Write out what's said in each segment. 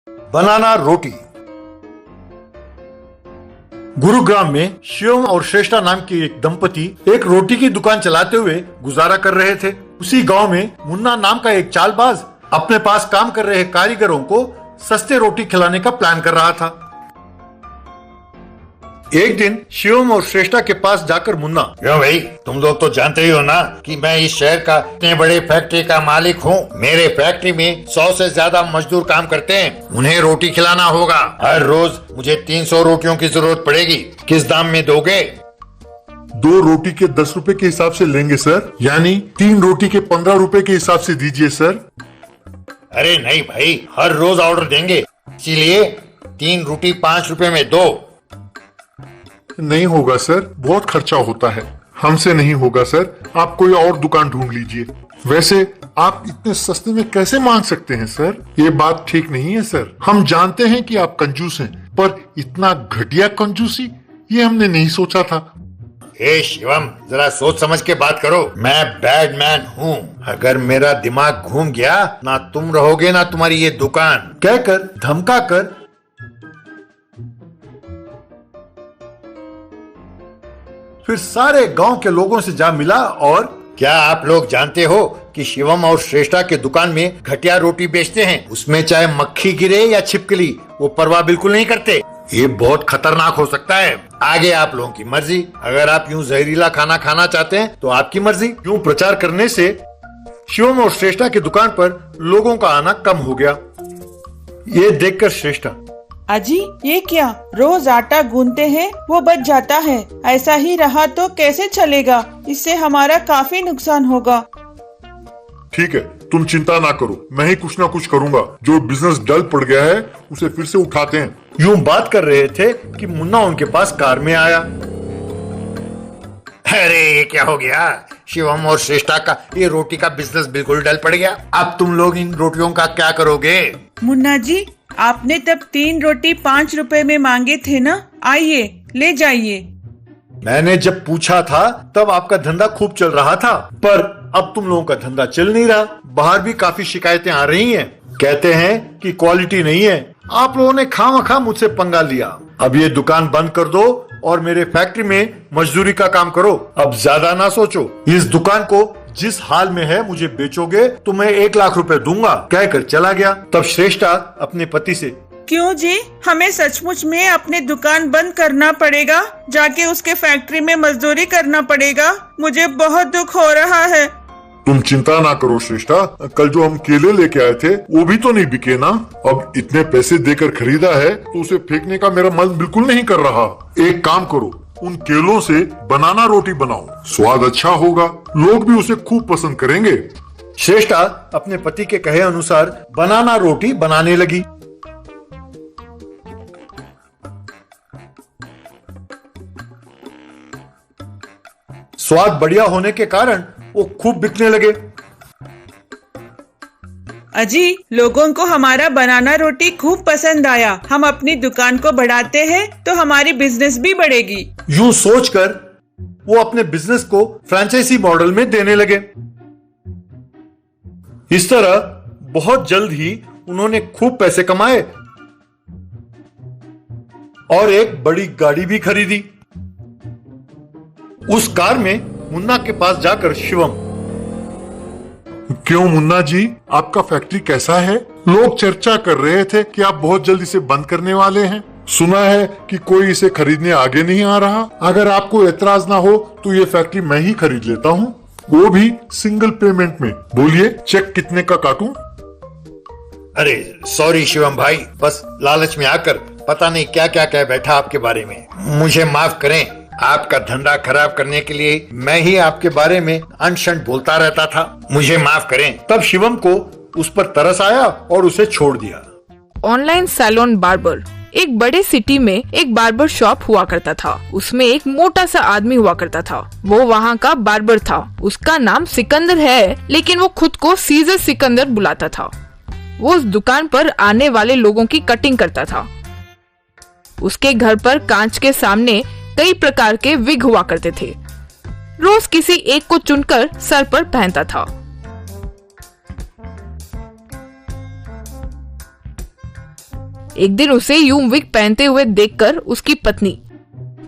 बनाना रोटी। गुरुग्राम में शिवम और श्रेष्ठा नाम की एक दंपति एक रोटी की दुकान चलाते हुए गुजारा कर रहे थे। उसी गांव में मुन्ना नाम का एक चालबाज अपने पास काम कर रहे कारीगरों को सस्ते रोटी खिलाने का प्लान कर रहा था। एक दिन शिवम और श्रेष्ठा के पास जाकर मुन्ना, क्यों भाई, तुम लोग तो जानते ही हो ना कि मैं इस शहर का इतने बड़े फैक्ट्री का मालिक हूँ। मेरे फैक्ट्री में 100 से ज्यादा मजदूर काम करते हैं। उन्हें रोटी खिलाना होगा। हर रोज मुझे 300 रोटियों की जरूरत पड़ेगी। किस दाम में दोगे? 2 रोटी के 10 रुपए के हिसाब से लेंगे सर, यानी 3 रोटी के 15 रुपए के हिसाब से दीजिए सर। अरे नहीं भाई, हर रोज ऑर्डर देंगे, इसीलिए 3 रोटी 5 रुपए में दो। नहीं होगा सर, बहुत खर्चा होता है। हमसे नहीं होगा सर, आप कोई और दुकान ढूंढ लीजिए। वैसे आप इतने सस्ते में कैसे मांग सकते हैं सर? ये बात ठीक नहीं है सर। हम जानते हैं कि आप कंजूस हैं, पर इतना घटिया कंजूसी ये हमने नहीं सोचा था। हे शिवम, जरा सोच समझ के बात करो। मैं बैडमैन हूँ। अगर मेरा दिमाग घूम गया, ना तुम रहोगे ना तुम्हारी ये दुकान। कहकर धमकाकर फिर सारे गांव के लोगों से जा मिला। और क्या आप लोग जानते हो कि शिवम और श्रेष्ठा के दुकान में घटिया रोटी बेचते हैं? उसमें चाहे मक्खी गिरे या छिपकली, वो परवाह बिल्कुल नहीं करते। ये बहुत खतरनाक हो सकता है। आगे आप लोगों की मर्जी। अगर आप यूं जहरीला खाना खाना चाहते हैं तो आपकी मर्जी। यूं प्रचार करने से शिवम और श्रेष्ठा की दुकान पर लोगों का आना कम हो गया। ये देखकर श्रेष्ठा, अजी ये क्या, रोज आटा गूंथते हैं वो बच जाता है। ऐसा ही रहा तो कैसे चलेगा? इससे हमारा काफी नुकसान होगा। ठीक है, तुम चिंता ना करो, मैं ही कुछ ना कुछ करूंगा। जो बिजनेस डल पड़ गया है उसे फिर से उठाते हैं। यूं बात कर रहे थे कि मुन्ना उनके पास कार में आया। अरे ये क्या हो गया? शिवम और श्रेष्ठा का ये रोटी का बिजनेस बिल्कुल डल पड़ गया। अब तुम लोग इन रोटियों का क्या करोगे? मुन्ना जी, आपने तब 3 रोटी 5 रुपए में मांगे थे ना, आइए ले जाइए। मैंने जब पूछा था तब आपका धंधा खूब चल रहा था, पर अब तुम लोगों का धंधा चल नहीं रहा। बाहर भी काफी शिकायतें आ रही हैं। कहते हैं कि क्वालिटी नहीं है। आप लोगों ने खामखा मुझसे पंगा लिया। अब ये दुकान बंद कर दो और मेरे फैक्ट्री में मजदूरी का काम करो। अब ज्यादा ना सोचो। इस दुकान को जिस हाल में है मुझे बेचोगे तो मैं 1 लाख रुपए दूंगा, कहकर चला गया। तब श्रेष्ठा अपने पति से, क्यों जी, हमें सचमुच में अपनी दुकान बंद करना पड़ेगा? जाके उसके फैक्ट्री में मजदूरी करना पड़ेगा? मुझे बहुत दुख हो रहा है। तुम चिंता ना करो श्रेष्ठा, कल जो हम केले लेके आए थे वो भी तो नहीं बिके ना। अब इतने पैसे देकर खरीदा है तो उसे फेंकने का मेरा मन बिल्कुल नहीं कर रहा। एक काम करो, उन केलों से बनाना रोटी बनाओ, स्वाद अच्छा होगा, लोग भी उसे खूब पसंद करेंगे। श्रेष्ठा अपने पति के कहे अनुसार बनाना रोटी बनाने लगी। स्वाद बढ़िया होने के कारण वो खूब बिकने लगे। अजी, लोगों को हमारा बनाना रोटी खूब पसंद आया। हम अपनी दुकान को बढ़ाते हैं तो हमारी बिजनेस भी बढ़ेगी। यूं सोचकर वो अपने बिजनेस को फ्रेंचाइजी मॉडल में देने लगे। इस तरह बहुत जल्द ही उन्होंने खूब पैसे कमाए और एक बड़ी गाड़ी भी खरीदी। उस कार में मुन्ना के पास जाकर शिवम, क्यों मुन्ना जी, आपका फैक्ट्री कैसा है? लोग चर्चा कर रहे थे कि आप बहुत जल्द इसे बंद करने वाले हैं। सुना है कि कोई इसे खरीदने आगे नहीं आ रहा। अगर आपको एतराज ना हो तो ये फैक्ट्री मैं ही खरीद लेता हूँ, वो भी सिंगल पेमेंट में। बोलिए, चेक कितने का काटूं? अरे सॉरी शिवम भाई, बस लालच में आकर पता नहीं क्या क्या कह बैठा आपके बारे में। मुझे माफ करें। आपका धंधा खराब करने के लिए मैं ही आपके बारे में अनशन बोलता रहता था। मुझे माफ करें। तब शिवम को उस पर तरस आया और उसे छोड़ दिया। Online salon barber. एक बड़े सिटी में एक बार्बर शॉप हुआ करता था। उसमें एक मोटा सा आदमी हुआ करता था। वो वहाँ का बार्बर था। उसका नाम सिकंदर है, लेकिन वो खुद को सीजर सिकंदर बुलाता था। वो उस दुकान पर आने वाले लोगों की कटिंग करता था। उसके घर पर कांच के सामने कई प्रकार के विग हुआ करते थे। रोज किसी एक को चुनकर सर पर पहनता था। एक दिन उसे यूं विग पहनते हुए देखकर उसकी पत्नी,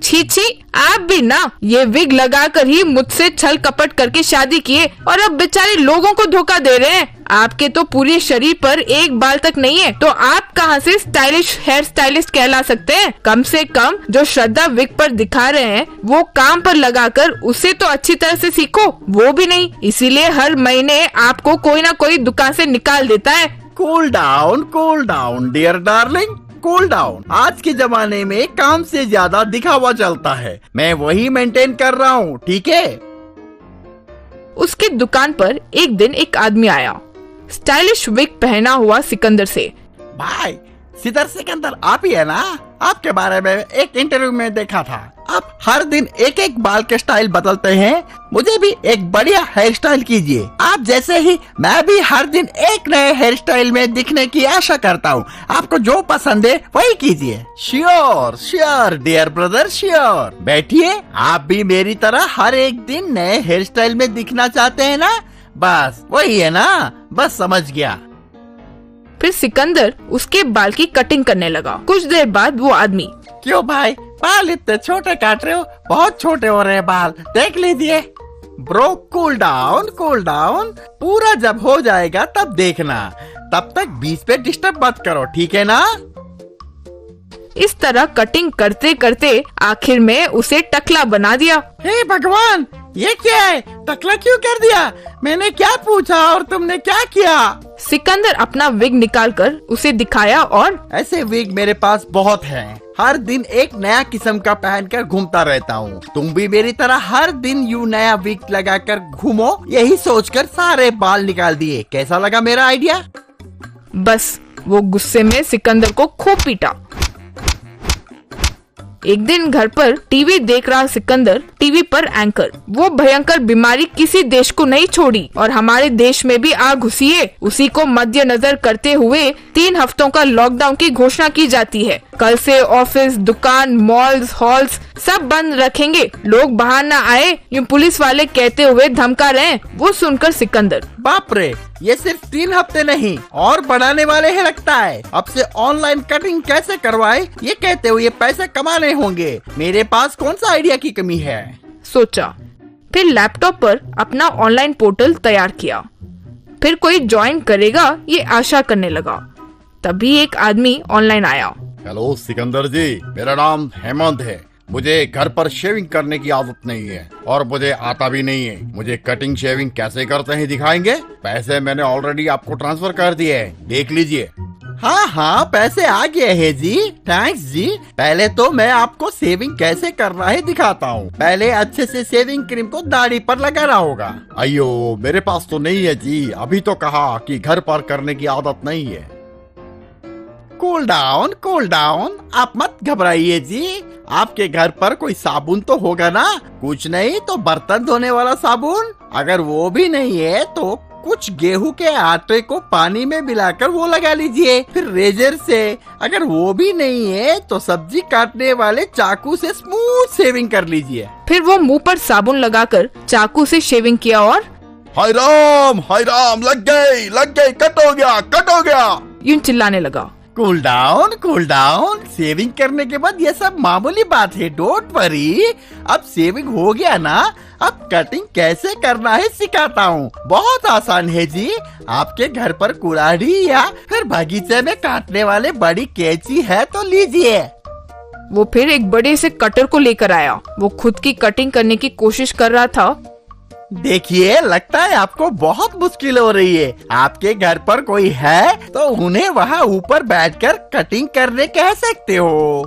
छी छी, आप भी ना ये विग लगाकर ही मुझसे छल कपट करके शादी किए और अब बेचारे लोगों को धोखा दे रहे हैं। आपके तो पूरे शरीर पर एक बाल तक नहीं है, तो आप कहाँ से स्टाइलिश हेयर स्टाइलिस्ट कहला सकते हैं? कम से कम जो श्रद्धा विग पर दिखा रहे हैं वो काम पर लगाकर उसे तो अच्छी तरह से सीखो, वो भी नहीं। इसीलिए हर महीने आपको कोई ना कोई दुकान से निकाल देता है। Cool down dear darling, cool down. आज के जमाने में काम से ज्यादा दिखावा चलता है, मैं वही मेंटेन कर रहा हूँ, ठीक है? उसकी दुकान पर एक दिन एक आदमी आया, स्टाइलिश विग पहना हुआ सिकंदर से। भाई सिकंदर आप ही है ना? आपके बारे में एक इंटरव्यू में देखा था, आप हर दिन एक एक बाल के स्टाइल बदलते हैं। मुझे भी एक बढ़िया हेयर स्टाइल कीजिए। आप जैसे ही मैं भी हर दिन एक नए हेयर स्टाइल में दिखने की आशा करता हूँ। आपको जो पसंद है वही कीजिए। Sure dear brother, sure. बैठिए, आप भी मेरी तरह हर एक दिन नए हेयर स्टाइल में दिखना चाहते हैं ना? बस वही है ना, बस समझ गया। फिर सिकंदर उसके बाल की कटिंग करने लगा। कुछ देर बाद वो आदमी, क्यों भाई बाल इतने छोटे काट रहे हो? बहुत छोटे हो रहे हैं बाल, देख लीजिए। ब्रो कूल डाउन, पूरा जब हो जाएगा तब देखना, तब तक बीच पे डिस्टर्ब मत करो, ठीक है ना? इस तरह कटिंग करते करते आखिर में उसे टकला बना दिया। हे भगवान, ये क्या है? टकला क्यों कर दिया? मैंने क्या पूछा और तुमने क्या किया? सिकंदर अपना विग निकालकर उसे दिखाया और ऐसे विग मेरे पास बहुत हैं। हर दिन एक नया किस्म का पहनकर घूमता रहता हूँ। तुम भी मेरी तरह हर दिन यूं नया विग लगाकर घूमो, यही सोचकर सारे बाल निकाल दिए। कैसा लगा मेरा आइडिया? बस वो गुस्से में सिकंदर को खूब पीटा। एक दिन घर पर टीवी देख रहा सिकंदर, टीवी पर एंकर, वो भयंकर बीमारी किसी देश को नहीं छोड़ी और हमारे देश में भी आ घुसी है। उसी को मद्देनजर करते हुए 3 हफ्तों का लॉकडाउन की घोषणा की जाती है। कल से ऑफिस, दुकान, मॉल्स, हॉल्स सब बंद रखेंगे। लोग बाहर न आए, यूं पुलिस वाले कहते हुए धमका रहे हैं। वो सुनकर सिकंदर, बाप रे, ये सिर्फ 3 हफ्ते नहीं और बढ़ाने वाले हैं लगता है। अब से ऑनलाइन कटिंग कैसे करवाए ये कहते हुए पैसे कमाने होंगे। मेरे पास कौन सा आइडिया की कमी है? सोचा। फिर लैपटॉप पर अपना ऑनलाइन पोर्टल तैयार किया। फिर कोई ज्वाइन करेगा ये आशा करने लगा। तभी एक आदमी ऑनलाइन आया। हेलो सिकंदर जी, मेरा नाम हेमंत है। मुझे घर पर शेविंग करने की आदत नहीं है और मुझे आता भी नहीं है। मुझे कटिंग शेविंग कैसे करते हैं दिखाएंगे? पैसे मैंने ऑलरेडी आपको ट्रांसफर कर दिए हैं, देख लीजिए। हाँ, पैसे आ गए हैं जी, थैंक्स जी। पहले तो मैं आपको शेविंग कैसे करना है दिखाता हूँ। पहले अच्छे से शेविंग क्रीम को दाढ़ी पर लगाना होगा। अयो, मेरे पास तो नहीं है जी, अभी तो कहा कि घर पर करने की आदत नहीं है। कूल डाउन, आप मत घबराइए जी। आपके घर पर कोई साबुन तो होगा ना? कुछ नहीं तो बर्तन धोने वाला साबुन। अगर वो भी नहीं है तो कुछ गेहूं के आटे को पानी में मिलाकर वो लगा लीजिए। फिर रेजर से, अगर वो भी नहीं है तो सब्जी काटने वाले चाकू से स्मूथ शेविंग कर लीजिए। फिर वो मुंह पर साबुन लगाकर चाकू से शेविंग किया और हाय राम, लग गई, कट हो गया, यूं चिल्लाने लगा। कूल डाउन, शेविंग करने के बाद ये सब मामूली बात है, डोंट वरी। अब शेविंग हो गया ना, अब कटिंग कैसे करना है सिखाता हूँ। बहुत आसान है जी। आपके घर पर कुल्हाड़ी या फिर बगीचे में काटने वाले बड़ी कैंची है तो लीजिए। वो फिर एक बड़े से कटर को लेकर आया। वो खुद की कटिंग करने की कोशिश कर रहा था। देखिए, लगता है आपको बहुत मुश्किल हो रही है। आपके घर पर कोई है तो उन्हें वहाँ ऊपर बैठकर कटिंग करने कह सकते हो।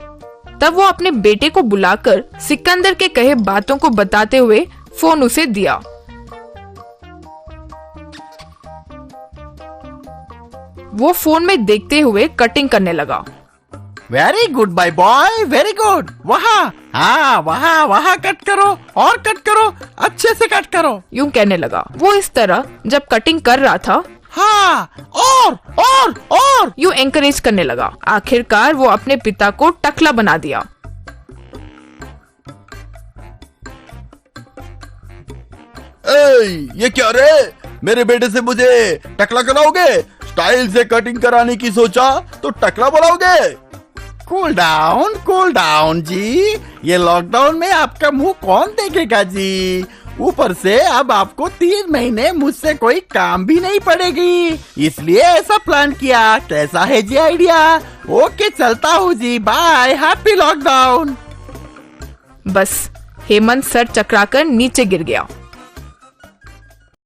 तब वो अपने बेटे को बुलाकर सिकंदर के कहे बातों को बताते हुए फोन उसे दिया। वो फोन में देखते हुए कटिंग करने लगा। Very good my boy, very good. वहाँ कट करो और कट करो, अच्छे से कट करो, यूं कहने लगा। वो इस तरह जब कटिंग कर रहा था, हाँ, और यूं एनकरेज करने लगा। आखिरकार वो अपने पिता को टकला बना दिया। ये क्या रे? मेरे बेटे से मुझे टकला कराओगे? स्टाइल से कटिंग कराने की सोचा तो टकला बुलाओगे? कूल डाउन जी। ये लॉकडाउन में आपका मुंह कौन देखेगा जी? ऊपर से अब आपको 3 महीने मुझसे कोई काम भी नहीं पड़ेगी, इसलिए ऐसा प्लान किया। कैसा है जी आइडिया? ओके चलता हूँ जी, बाय, हैप्पी लॉकडाउन। बस हेमंत सर चकराकर नीचे गिर गया।